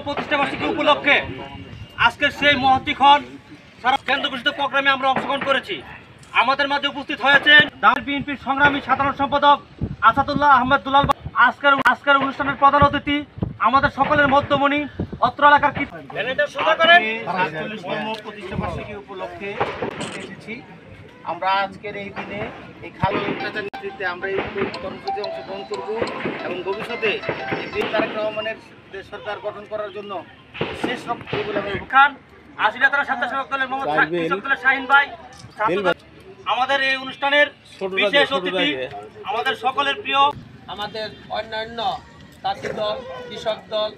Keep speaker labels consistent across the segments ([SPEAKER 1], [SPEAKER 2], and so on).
[SPEAKER 1] প্রতিষ্ঠা বার্ষিকী উপলক্ষে আজকের সেই মহতীক্ষণ সারা কেন্দ্র ঘোষিত প্রোগ্রামে আমরা অংশগ্রহণ করেছি। আমাদের মাঝে উপস্থিত হয়েছেন বিএনপির সংগ্রামী সাধারণ সম্পাদক আসাদুল্লাহ আহমেদ দুলাল। আজকের অনুষ্ঠানের প্রধান অতিথি আমাদের সকলের মধ্যমণি অত্র এলাকার
[SPEAKER 2] প্রতিষ্ঠা বার্ষিকী উপলক্ষে এসেছি। আমরা আজকের এই দিনে এই খালের নেতৃত্বে আমরা এই কর্মসূচিতে অংশগ্রহণ করব এবং ভবিষ্যতে তারেক রহমানের সরকার গঠন করার জন্য শেষ রক্ত
[SPEAKER 1] খান, আশিরাতারা স্বেচ্ছাসেবক দলের মোহাম্মদ শাহিন ভাই, আমাদের এই অনুষ্ঠানের বিশেষ অতিথি আমাদের সকলের প্রিয়
[SPEAKER 3] আমাদের অন্যান্য চাষি দল, কৃষক দল,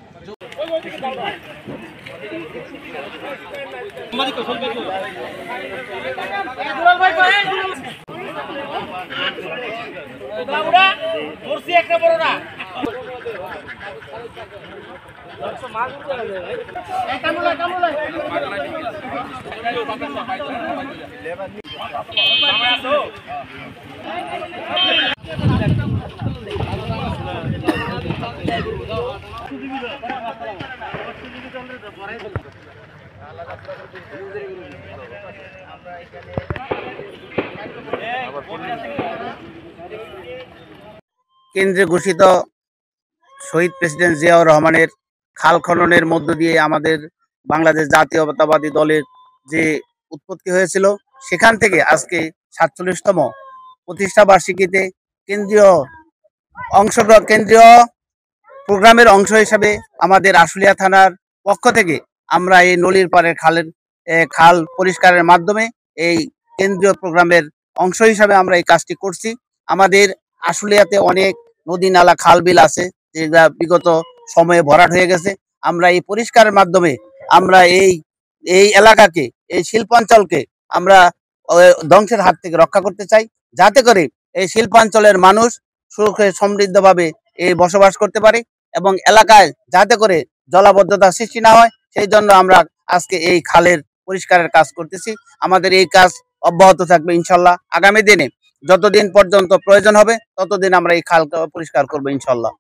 [SPEAKER 2] কেন্দ্রে ঘোষিত শহীদ প্রেসিডেন্ট জিয়াউর রহমানের খাল খননের মধ্য দিয়ে আমাদের বাংলাদেশ জাতীয়তাবাদী দলের যে উৎপত্তি হয়েছিল, সেখান থেকে আজকে ৪৭তম প্রতিষ্ঠা বার্ষিকীতে কেন্দ্রীয় প্রোগ্রামের অংশ হিসাবে আমাদের আশুলিয়া থানার পক্ষ থেকে আমরা এই নলির পাড়ের খাল পরিষ্কারের মাধ্যমে এই কেন্দ্রীয় প্রোগ্রামের অংশ হিসাবে আমরা এই কাজটি করছি। আমাদের আশুলিয়াতে অনেক নদী নালা খাল বিল আছে যেগুলা বিগত সময়ে ভরাট হয়ে গেছে। আমরা এই পরিষ্কারের মাধ্যমে আমরা এই এলাকাকে, এই শিল্পাঞ্চলকে আমরা ধ্বংসের হাত থেকে রক্ষা করতে চাই, যাতে করে এই শিল্পাঞ্চলের মানুষ সুখে সমৃদ্ধভাবে বসবাস করতে পারে এবং এলাকায় যাতে করে জলাবদ্ধতা সৃষ্টি না হয়, সেই জন্য আমরা আজকে এই খালের পরিষ্কারের কাজ করতেছি। আমাদের এই কাজ অব্যাহত থাকবে ইনশাল্লাহ। আগামী দিনে যতদিন পর্যন্ত প্রয়োজন হবে ততদিন আমরা এই খাল পরিষ্কার করবো ইনশাল্লাহ।